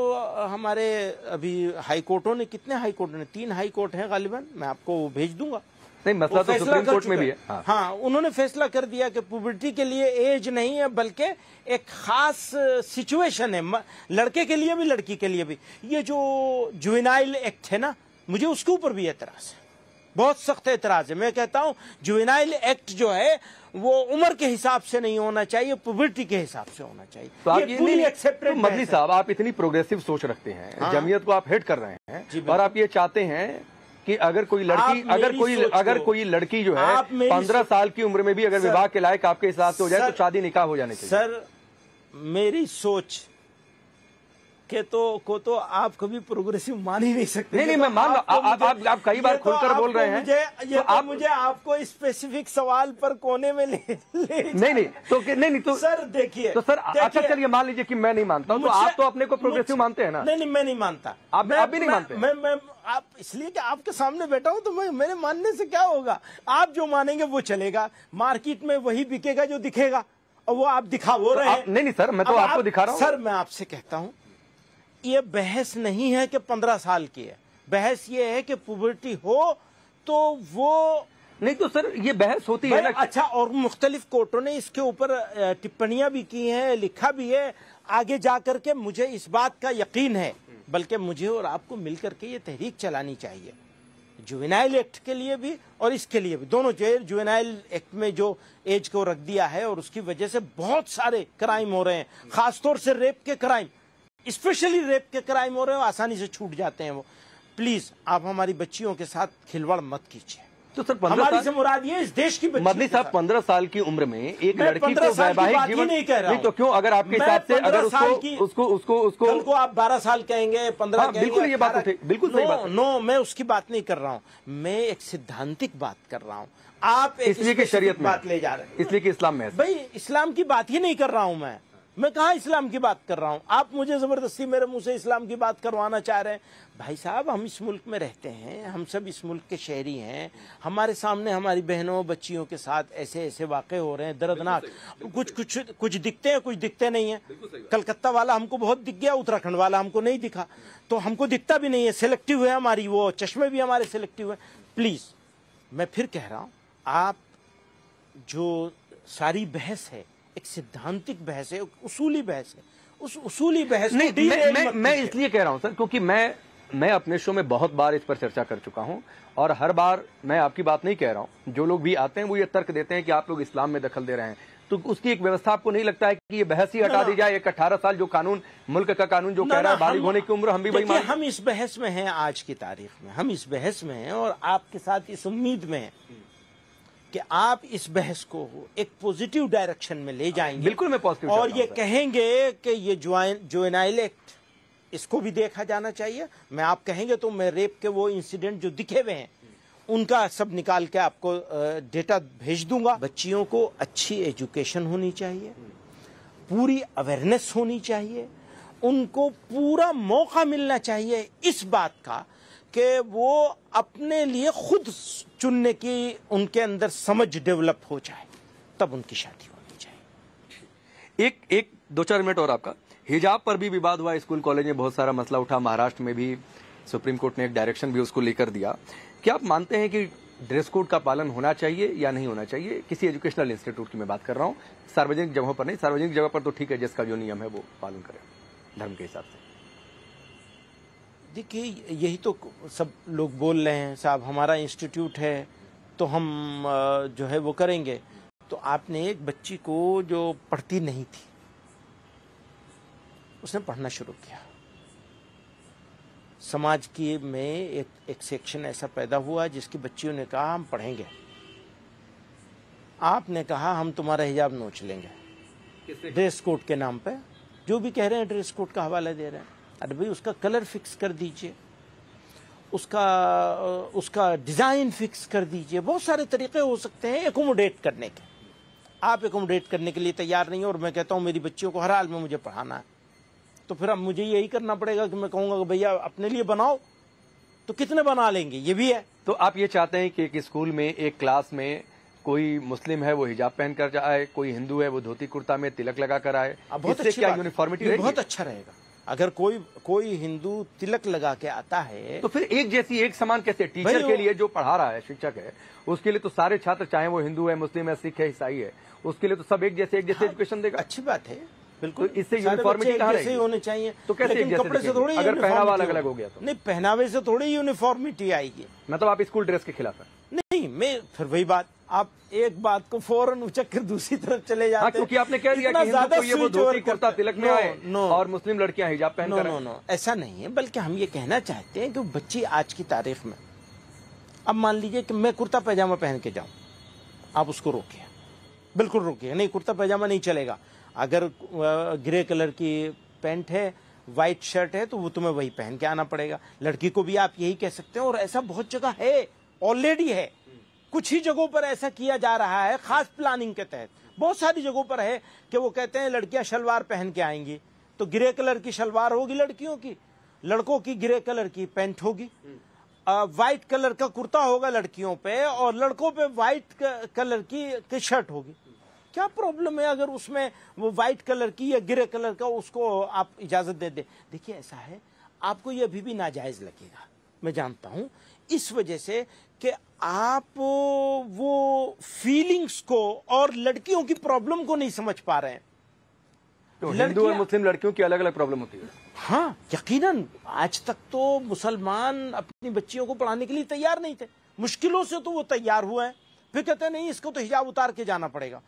हमारे अभी हाई कोर्टों ने, कितने हाई कोर्ट ने, 3 हाई कोर्ट हैं गालिबन, मैं आपको भेज दूंगा। नहीं, मसला तो सुप्रीम कोर्ट में भी है। हाँ, उन्होंने फैसला कर दिया कि पुबर्टी के लिए एज नहीं है, बल्कि एक खास सिचुएशन है, लड़के के लिए भी लड़की के लिए भी। ये जो जुवेनाइल एक्ट है ना, मुझे उसके ऊपर भी एतराज है, बहुत सख्त एतराज है। मैं कहता हूँ जुवेनाइल एक्ट जो है वो उम्र के हिसाब से नहीं होना चाहिए, पुबर्टी के हिसाब से होना चाहिए। तो आप ये पूरी एक्सेप्टेड। मदनी साहब, आप इतनी प्रोग्रेसिव सोच रखते हैं, हाँ? जमीयत को आप हेड कर रहे हैं और आप ये चाहते हैं कि अगर कोई लड़की अगर कोई लड़की जो है 15 साल की उम्र में भी अगर विवाह के लायक आपके हिसाब से हो जाए तो शादी निकाह हो जाने चाहिए। सर, मेरी सोच के को तो आप कभी प्रोग्रेसिव मान ही नहीं सकते। नहीं, मैं मान लो, आप कई बार खुलकर बोल रहे हैं। मुझे आपको स्पेसिफिक सवाल पर कोने में ले नहीं तो सर देखिए, तो सर अच्छा चलिए, मान लीजिए कि मैं नहीं मानता हूं, तो आप तो अपने को प्रोग्रेसिव मानते हैं ना? नहीं, मैं नहीं मानता। आप भी नहीं मानते? मैं आप इसलिए कि आपके सामने बैठा हूं, तो मेरे मानने से क्या होगा? आप जो मानेंगे वो चलेगा, मार्केट में वही बिकेगा जो दिखेगा, और वो आप दिखा वो रहे हैं। नहीं सर, मैं तो आपको दिखा रहा हूं। सर, मैं आपसे कहता हूं, ये बहस नहीं है कि 15 साल की है, बहस ये है कि पुबर्टी हो तो वो नहीं। तो सर ये बहस होती है ना। अच्छा, और मुख्तलिफ कोर्टों ने इसके ऊपर टिप्पणियां भी की हैं, लिखा भी है। आगे जाकर के मुझे इस बात का यकीन है, बल्कि मुझे और आपको मिलकर के ये तहरीक चलानी चाहिए, जुवेनाइल एक्ट के लिए भी और इसके लिए भी, दोनों। जुवेनाइल एक्ट में जो एज को रख दिया है और उसकी वजह से बहुत सारे क्राइम हो रहे हैं, खासतौर से रेप के क्राइम, स्पेशली रेप के क्राइम हो रहे हो, आसानी से छूट जाते हैं वो। प्लीज आप हमारी बच्चियों के साथ खिलवाड़ मत कीजिए। तो सर हमारी से मुराद ये इस देश की बच्ची। मदनी साहब, 15 साल की उम्र में एक लड़की को वैवाहिक जीवन नहीं कह रहा हूं। तो क्यों, अगर आपके हिसाब से अगर उसको कल को आप 12 साल कहेंगे, 15 कहेंगे, बिल्कुल ये बात बिल्कुल सही बात है। नो, मैं उसकी बात नहीं कर रहा हूँ, मैं एक सिद्धांतिक बात कर रहा हूँ। आप इसलिए कि शरीयत में बात ले जा रहे हैं, इसलिए कि इस्लाम में। भाई इस्लाम की बात ही नहीं कर रहा हूँ मैं कहाँ इस्लाम की बात कर रहा हूँ? आप मुझे जबरदस्ती मेरे मुंह से इस्लाम की बात करवाना चाह रहे हैं। भाई साहब, हम इस मुल्क में रहते हैं, हम सब इस मुल्क के शहरी हैं, हमारे सामने हमारी बहनों बच्चियों के साथ ऐसे ऐसे वाक़े हो रहे हैं दर्दनाक। कुछ दिखते हैं, कुछ दिखते नहीं है। कलकत्ता वाला हमको बहुत दिख गया, उत्तराखंड वाला हमको नहीं दिखा, तो हमको दिखता भी नहीं है। सिलेक्टिव है हमारी, वो चश्मे भी हमारे सिलेक्टिव है। प्लीज, मैं फिर कह रहा हूँ, आप जो सारी बहस है एक सिद्धांतिक बहस है, उसूली बहस है, उस उसूली बहस नहीं, मैं इसलिए कह रहा हूं सर, क्योंकि मैं अपने शो में बहुत बार इस पर चर्चा कर चुका हूं, और हर बार मैं आपकी बात नहीं कह रहा हूं। जो लोग भी आते हैं वो ये तर्क देते हैं कि आप लोग इस्लाम में दखल दे रहे हैं, तो उसकी एक व्यवस्था आपको नहीं लगता है कि ये बहस ही हटा दी जाए? एक 18 साल जो कानून, मुल्क का कानून जो कह रहा है बालिग होने की उम्र, हम भी वही मानते हैं। हम इस बहस में हैं, आज की तारीख में हम इस बहस में हैं, और आपके साथ इस उम्मीद में है कि आप इस बहस को एक पॉजिटिव डायरेक्शन में ले जाएंगे। बिल्कुल मैं पॉजिटिव, और ये कहेंगे कि ये जुवेनाइल एक्ट इसको भी देखा जाना चाहिए। मैं आप कहेंगे तो मैं रेप के वो इंसिडेंट जो दिखे हुए हैं उनका सब निकाल के आपको डेटा भेज दूंगा। बच्चियों को अच्छी एजुकेशन होनी चाहिए, पूरी अवेयरनेस होनी चाहिए, उनको पूरा मौका मिलना चाहिए इस बात का कि वो अपने लिए खुद चुनने की उनके अंदर समझ डेवलप हो जाए, तब उनकी शादी होनी चाहिए। एक 2-4 मिनट और आपका। हिजाब पर भी विवाद हुआ, स्कूल कॉलेज में बहुत सारा मसला उठा, महाराष्ट्र में भी सुप्रीम कोर्ट ने एक डायरेक्शन भी उसको लेकर दिया। क्या आप मानते हैं कि ड्रेस कोड का पालन होना चाहिए या नहीं होना चाहिए? किसी एजुकेशनल इंस्टीट्यूट की मैं बात कर रहा हूं, सार्वजनिक जगहों पर नहीं। सार्वजनिक जगह पर तो ठीक है, जिसका जो नियम है वो पालन करें धर्म के हिसाब से। देखिए, यही तो सब लोग बोल रहे हैं, साहब हमारा इंस्टीट्यूट है तो हम जो है वो करेंगे। तो आपने एक बच्ची को जो पढ़ती नहीं थी, उसने पढ़ना शुरू किया, समाज की में एक सेक्शन ऐसा पैदा हुआ जिसकी बच्चियों ने कहा हम पढ़ेंगे। आपने कहा हम तुम्हारा हिजाब नोच लेंगे ड्रेस कोड के नाम पे। जो भी कह रहे हैं ड्रेस कोड का हवाला दे रहे हैं। अरे भाई, उसका कलर फिक्स कर दीजिए, उसका डिजाइन फिक्स कर दीजिए। बहुत सारे तरीके हो सकते हैं एकोमोडेट करने के। आप एकोमोडेट करने के लिए तैयार नहीं हो और मैं कहता हूं मेरी बच्चियों को हर हाल में मुझे पढ़ाना है, तो फिर अब मुझे यही करना पड़ेगा कि मैं कहूंगा कि भैया अपने लिए बनाओ, तो कितने बना लेंगे? ये भी है। तो आप ये चाहते हैं कि एक स्कूल में, एक क्लास में कोई मुस्लिम है वो हिजाब पहन कर आए, कोई हिंदू है वो धोती कुर्ता में तिलक लगा कर आए, इससे क्या यूनिफॉर्मिटी रहेगी? बहुत अच्छा रहेगा। अगर कोई हिंदू तिलक लगा के आता है तो फिर एक जैसी एक समान कैसे? टीचर के लिए जो पढ़ा रहा है, शिक्षक है, उसके लिए तो सारे छात्र, चाहे वो हिंदू है, मुस्लिम है, सिख है, ईसाई है, उसके लिए तो सब एक जैसे एजुकेशन देगा। अच्छी बात है, बिल्कुल। तो इससे यूनिफॉर्मिटी कहाँ रहेगी? होने चाहिए। तो कैसे लेकिन कपड़े से थोड़ी, अगर पहनावा अलग अलग हो गया तो? नहीं, पहनावे से थोड़ी यूनिफॉर्मिटी आएगी। मतलब आप स्कूल ड्रेस के खिलाफ हैं? नहीं, मैं फिर वही बात, आप एक बात को फौरन उचक कर दूसरी तरफ चले जाते हैं। क्योंकि आपने कह दिया कि हिंदू को ये वो धोती कुर्ता तिलक में आए और मुस्लिम लड़कियां हिजाब पहन कर आए। नो, ऐसा नहीं है। बल्कि हम ये कहना चाहते हैं कि बच्ची आज की तारीख में, अब मान लीजिए कि मैं कुर्ता पैजामा पहन के जाऊं, आप उसको रोकिए, बिल्कुल रोकिए, नहीं कुर्ता पैजामा नहीं चलेगा। अगर ग्रे कलर की पैंट है, व्हाइट शर्ट है, तो वो तुम्हें वही पहन के आना पड़ेगा। लड़की को भी आप यही कह सकते हैं, और ऐसा बहुत जगह है, ऑलरेडी है। कुछ ही जगहों पर ऐसा किया जा रहा है, खास प्लानिंग के तहत। बहुत सारी जगहों पर है कि वो कहते हैं लड़कियां शलवार पहन के आएंगी, तो ग्रे कलर की शलवार होगी लड़कियों की, लड़कों की ग्रे कलर की पैंट होगी, व्हाइट कलर का कुर्ता होगा लड़कियों पे, और लड़कों पे व्हाइट कलर की शर्ट होगी। क्या प्रॉब्लम है अगर उसमें वो व्हाइट कलर की या ग्रे कलर का उसको आप इजाजत दे दे? देखिए, ऐसा है, आपको ये अभी भी नाजायज लगेगा, मैं जानता हूं, इस वजह से कि आप वो फीलिंग्स को और लड़कियों की प्रॉब्लम को नहीं समझ पा रहे हैं। तो हिंदू और मुस्लिम लड़कियों की अलग अलग प्रॉब्लम होती है। हाँ, यकीनन। आज तक तो मुसलमान अपनी बच्चियों को पढ़ाने के लिए तैयार नहीं थे। मुश्किलों से तो वो तैयार हुए हैं, फिर कहते हैं नहीं, इसको तो हिजाब उतार के जाना पड़ेगा।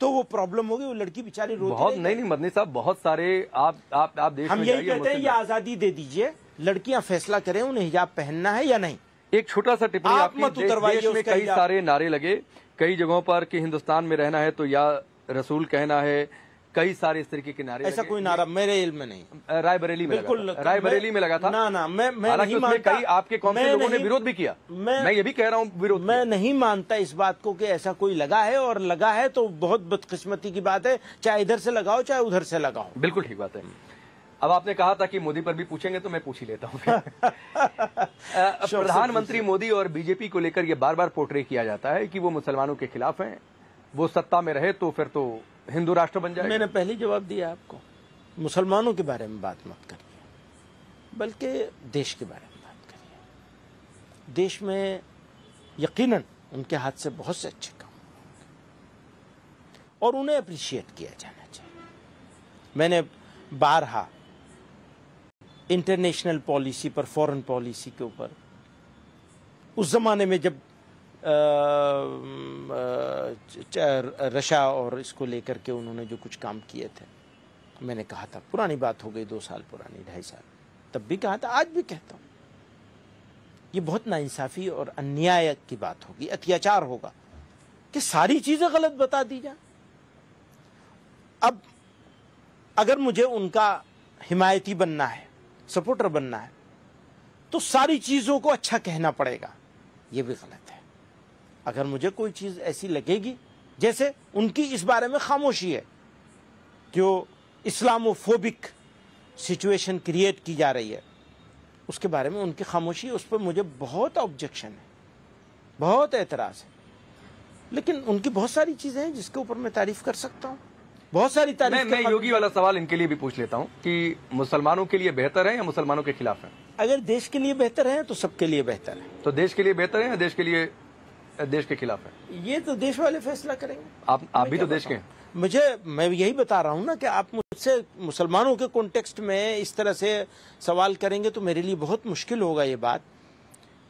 तो वो प्रॉब्लम होगी, वो लड़की बेचारी रोती बहुत। नहीं मदनी साहब, बहुत सारे आप देश हम में यही कहते हैं, ये आजादी दे दीजिए, लड़कियां फैसला करें उन्हें हिजाब पहनना है या नहीं। एक छोटा सा टिप्पणी आपकी। देश में कई सारे नारे लगे कई जगहों पर कि हिंदुस्तान में रहना है तो या रसूल कहना है, कई सारे इस तरीके के नारे। ऐसा कोई नारा मेरे इल्म में नहीं। रायबरेली में बिल्कुल, रायबरेली में लगा था। ना, मैं नहीं मानता। कई आपके कौम के लोगों ने विरोध भी किया। मैं ये भी कह रहा हूँ विरोध। मैं नहीं मानता इस बात को कि ऐसा कोई लगा है, और लगा है तो बहुत बदकिस्मती की बात है, चाहे इधर से लगाओ चाहे उधर से लगाओ। बिल्कुल ठीक बात है। अब आपने कहा था कि मोदी पर भी पूछेंगे, तो मैं पूछ ही लेता हूँ। प्रधानमंत्री मोदी और बीजेपी को लेकर यह बार बार पोर्ट्रे किया जाता है कि वो मुसलमानों के खिलाफ हैं, वो सत्ता में रहे तो फिर तो हिंदू राष्ट्र बन जाएगा। मैंने पहले जवाब दिया आपको, मुसलमानों के बारे में बात मत करिए, बल्कि देश के बारे में बात करिए। देश में यकीनन उनके हाथ से बहुत से अच्छे काम और उन्हें अप्रिशिएट किया जाना चाहिए। मैंने बारहा इंटरनेशनल पॉलिसी पर, फॉरेन पॉलिसी के ऊपर, उस जमाने में जब रशिया और इसको लेकर के उन्होंने जो कुछ काम किए थे, मैंने कहा था, पुरानी बात हो गई, 2 साल पुरानी, 2.5 साल, तब भी कहा था, आज भी कहता हूं, ये बहुत नाइंसाफी और अन्याय की बात होगी, अत्याचार होगा कि सारी चीजें गलत बता दी जाए। अब अगर मुझे उनका हिमायती बनना है सपोर्टर बनना है तो सारी चीजों को अच्छा कहना पड़ेगा, ये भी गलत है। अगर मुझे कोई चीज ऐसी लगेगी, जैसे उनकी इस बारे में खामोशी है, जो इस्लामोफोबिक सिचुएशन क्रिएट की जा रही है, उसके बारे में उनकी खामोशी, उस पर मुझे बहुत ऑब्जेक्शन है, बहुत एतराज है। लेकिन उनकी बहुत सारी चीजें हैं जिसके ऊपर मैं तारीफ कर सकता हूँ, बहुत सारी तारीफ। मैं योगी वाला सवाल इनके लिए भी पूछ लेता हूँ कि मुसलमानों के लिए बेहतर है या मुसलमानों के खिलाफ है? अगर देश के लिए बेहतर है तो सबके लिए बेहतर है। तो देश के लिए बेहतर है या देश के खिलाफ है? ये तो देश वाले फैसला करेंगे। आप भी तो देश के हैं। मैं यही बता रहा हूँ ना कि आप मुझसे मुसलमानों के कॉन्टेक्स्ट में इस तरह से सवाल करेंगे तो मेरे लिए बहुत मुश्किल होगा ये बात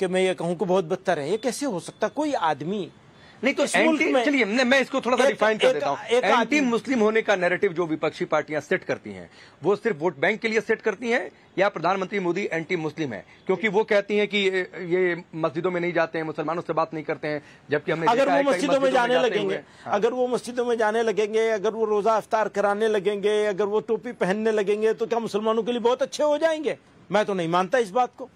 कि मैं ये कहूँ कि बहुत बदतर है। ये कैसे हो सकता? कोई आदमी नहीं तो चलिए मैं इसको थोड़ा सा डिफाइन कर देता हूँ। एंटी मुस्लिम होने का नैरेटिव जो विपक्षी पार्टियां सेट करती हैं, वो सिर्फ वोट बैंक के लिए सेट करती हैं या प्रधानमंत्री मोदी एंटी मुस्लिम है? क्योंकि वो कहती हैं कि ये मस्जिदों में नहीं जाते हैं, मुसलमानों से बात नहीं करते हैं, जबकि हमने अगर वो मस्जिदों में जाने लगेंगे, अगर वो मस्जिदों में जाने लगेंगे, अगर वो रोजा इफ्तार कराने लगेंगे, अगर वो टोपी पहनने लगेंगे, तो क्या मुसलमानों के लिए बहुत अच्छे हो जाएंगे? मैं तो नहीं मानता इस बात को,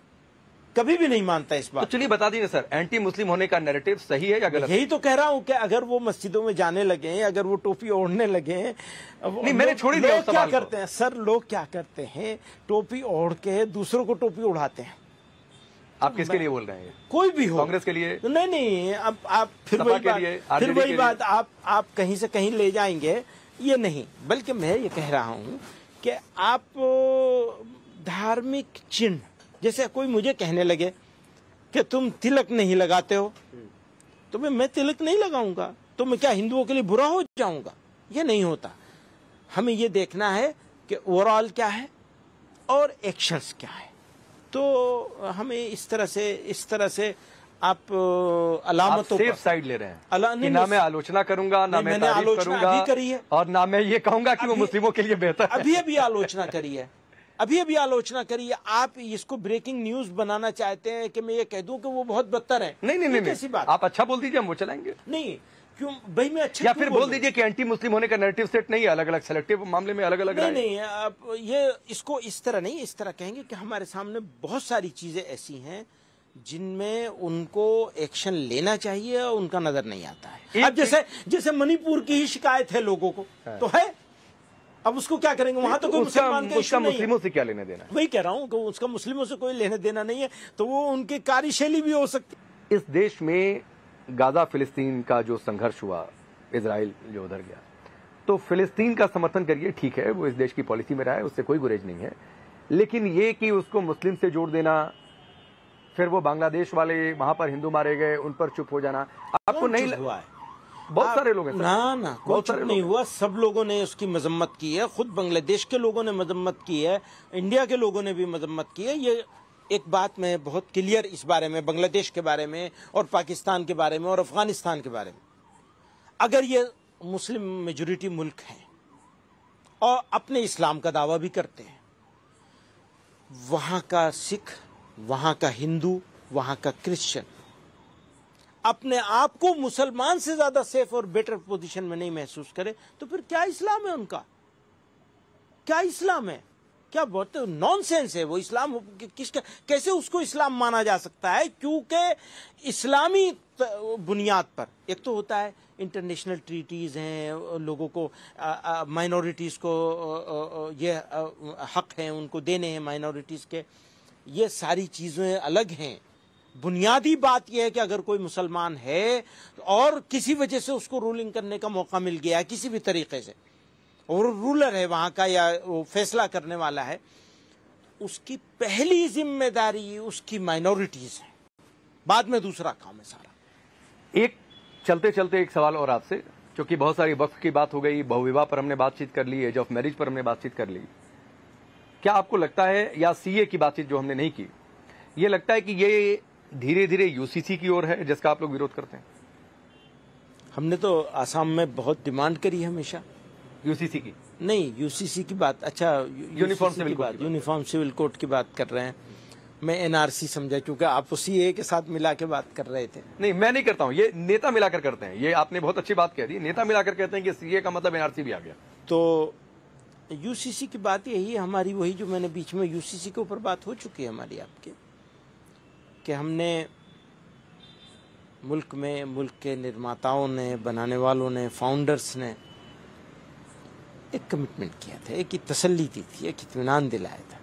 कभी भी नहीं मानता इस बात। तो चलिए बता दीजिए सर, एंटी मुस्लिम होने का नैरेटिव सही है या गलत? यही तो कह रहा हूं कि अगर वो मस्जिदों में जाने लगे, अगर वो टोपी ओढ़ने लगे, नहीं मैंने छोड़ी दिया। लोग क्या करते हैं सर, लोग क्या करते हैं, टोपी ओढ़ के दूसरों को टोपी उड़ाते हैं। आप किसके लिए बोल रहे हैं? कोई भी हो, कांग्रेस के लिए? नहीं, अब आप फिर वही बात आप कहीं से कहीं ले जाएंगे, ये नहीं। बल्कि मैं ये कह रहा हूं कि आप धार्मिक चिन्ह, जैसे कोई मुझे कहने लगे कि तुम तिलक नहीं लगाते हो, तो मैं तिलक नहीं लगाऊंगा, तो मैं क्या हिंदुओं के लिए बुरा हो जाऊंगा? ये नहीं होता। हमें ये देखना है कि ओवरऑल क्या है और एक्शंस क्या है। तो हमें इस तरह से आप अलामतों सेफ साइड ले रहे हैं कि ना मैं आलोचना करूंगा, ना मैं तारीफ करूंगा, करी है, और ना मैं ये कहूंगा कि वो मुस्लिमों के लिए बेहतर है। अभी आलोचना करी है, अभी आलोचना करिए। आप इसको ब्रेकिंग न्यूज बनाना चाहते हैं कि मैं ये कह दूं कि वो बहुत बदतर है। नहीं, कैसी बात? आप अच्छा बोल दीजिए, हम वो चलाएंगे। नहीं, क्यों भाई, मैं अच्छा या फिर बोल दीजिए कि एंटी मुस्लिम होने का नैरेटिव सेट नहीं है, अलग अलग सेलेक्टिव मामले में अलग अलग। नहीं, आप ये इसको इस तरह नहीं, इस तरह कहेंगे कि हमारे सामने बहुत सारी चीजें ऐसी हैं जिनमें उनको एक्शन लेना चाहिए और उनका नजर नहीं आता है। अब जैसे मणिपुर की ही शिकायत है लोगों को, तो है, अब उसको क्या करेंगे? वहां तो कोई मुसलमान का इश्यू नहीं है। मुस्लिमों से क्या लेने देना है? वही कह रहा हूं कि उसका मुस्लिमों से कोई लेने देना नहीं है, तो वो उनकी कार्यशैली भी हो सकती है। इस देश में गाजा फिलिस्तीन का जो संघर्ष हुआ, इजराइल जो उधर गया, तो फिलिस्तीन का समर्थन करिए, ठीक है, वो इस देश की पॉलिसी में रहा है, उससे कोई गुरेज नहीं है। लेकिन ये कि उसको मुस्लिम से जोड़ देना, फिर वो बांग्लादेश वाले वहां पर हिंदू मारे गए उन पर चुप हो जाना, आपको नहीं हुआ है? बहुत सारे लोग हैं ना कुछ नहीं हुआ, सब लोगों ने उसकी मजम्मत की है, खुद बांग्लादेश के लोगों ने मजम्मत की है, इंडिया के लोगों ने भी मजम्मत की है। ये एक बात मैं बहुत क्लियर इस बारे में, बांग्लादेश के बारे में और पाकिस्तान के बारे में और अफगानिस्तान के बारे में, अगर ये मुस्लिम मेजोरिटी मुल्क हैं और अपने इस्लाम का दावा भी करते हैं, वहां का सिख, वहां का हिंदू, वहां का क्रिश्चियन अपने आप को मुसलमान से ज्यादा सेफ और बेटर पोजीशन में नहीं महसूस करे, तो फिर क्या इस्लाम है उनका? क्या इस्लाम है? क्या बहुत नॉनसेंस है वो इस्लाम। किसका, कैसे उसको इस्लाम माना जा सकता है? क्योंकि इस्लामी बुनियाद पर एक तो होता है इंटरनेशनल ट्रीटीज हैं, लोगों को माइनॉरिटीज को ये हक हैं उनको देने हैं माइनॉरिटीज के, ये सारी चीजें अलग हैं। बुनियादी बात यह है कि अगर कोई मुसलमान है और किसी वजह से उसको रूलिंग करने का मौका मिल गया है किसी भी तरीके से, और रूलर है वहां का या वो फैसला करने वाला है, उसकी पहली जिम्मेदारी उसकी माइनॉरिटीज है, बाद में दूसरा काम है सारा। एक चलते चलते एक सवाल और आपसे, क्योंकि बहुत सारी वक्फ की बात हो गई, बहुविवाह पर हमने बातचीत कर ली, एज ऑफ मैरिज पर हमने बातचीत कर ली, क्या आपको लगता है, या सीए की बातचीत जो हमने नहीं की, ये लगता है कि ये धीरे धीरे यूसीसी की ओर है जिसका आप लोग विरोध करते हैं? हमने तो आसाम में बहुत डिमांड करी है हमेशा। यूसीसी की नहीं, यूसीसी की बात, अच्छा यूनिफॉर्म सिविल कोड की बात कर रहे हैं। मैं एनआरसी समझा क्योंकि आप सीए के साथ मिला के बात कर रहे थे। नहीं, मैं नहीं करता हूं, ये नेता मिलाकर करते हैं। ये आपने बहुत अच्छी बात कह दी, नेता मिलाकर कहते हैं कि सीए का मतलब एनआरसी भी आ गया। तो यूसीसी की बात यही है हमारी, वही जो मैंने बीच में यूसीसी के ऊपर बात हो चुकी है हमारी आपके, कि हमने मुल्क में, मुल्क के निर्माताओं ने, बनाने वालों ने, फाउंडर्स ने एक कमिटमेंट किया था, एक तसल्ली दी थी, एक इत्मीनान दिलाया था,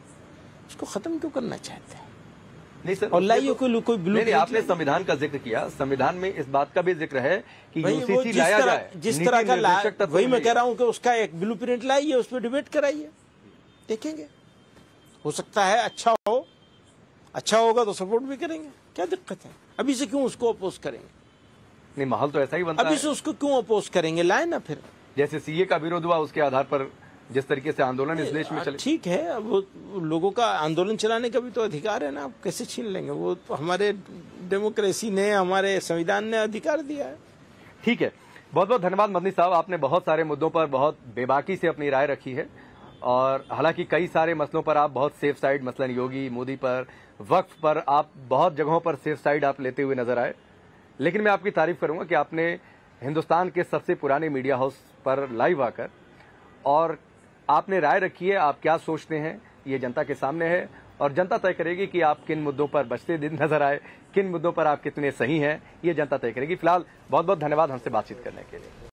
उसको खत्म क्यों करना चाहते हैं? नहीं सर, और लाइए कोई नहीं, आपने संविधान का जिक्र किया, संविधान में इस बात का भी जिक्र है कि यूसीसी लाया जाए, जिस तरह का वही मैं कह रहा हूं कि उसका एक ब्लूप्रिंट लाइए, उस पर डिबेट कराइए, देखेंगे, हो सकता है अच्छा हो, अच्छा होगा तो सपोर्ट भी करेंगे, क्या दिक्कत है? अभी से क्यों उसको अपोज करेंगे? नहीं, माहौल तो ऐसा ही बनता है। अभी से उसको क्यों अपोज करेंगे? लाए ना फिर, जैसे सीए का विरोध हुआ, उसके आधार पर जिस तरीके से आंदोलन इस देश में चले। ठीक है, अब वो लोगों का आंदोलन चलाने का भी तो अधिकार है ना, आप कैसे छीन लेंगे? वो तो हमारे डेमोक्रेसी ने, हमारे संविधान ने अधिकार दिया है। ठीक है, बहुत बहुत धन्यवाद मदनी साहब, आपने बहुत सारे मुद्दों पर बहुत बेबाकी से अपनी राय रखी है, और हालांकि कई सारे मसलों पर आप बहुत सेफ साइड, मसलन योगी, मोदी पर, वक्फ पर, आप बहुत जगहों पर सेफ साइड आप लेते हुए नजर आए। लेकिन मैं आपकी तारीफ करूंगा कि आपने हिंदुस्तान के सबसे पुराने मीडिया हाउस पर लाइव आकर और आपने राय रखी है, आप क्या सोचते हैं ये जनता के सामने है, और जनता तय करेगी कि आप किन मुद्दों पर बचते दिन नजर आए, किन मुद्दों पर आप कितने सही हैं, ये जनता तय करेगी। फिलहाल बहुत बहुत धन्यवाद हमसे बातचीत करने के लिए।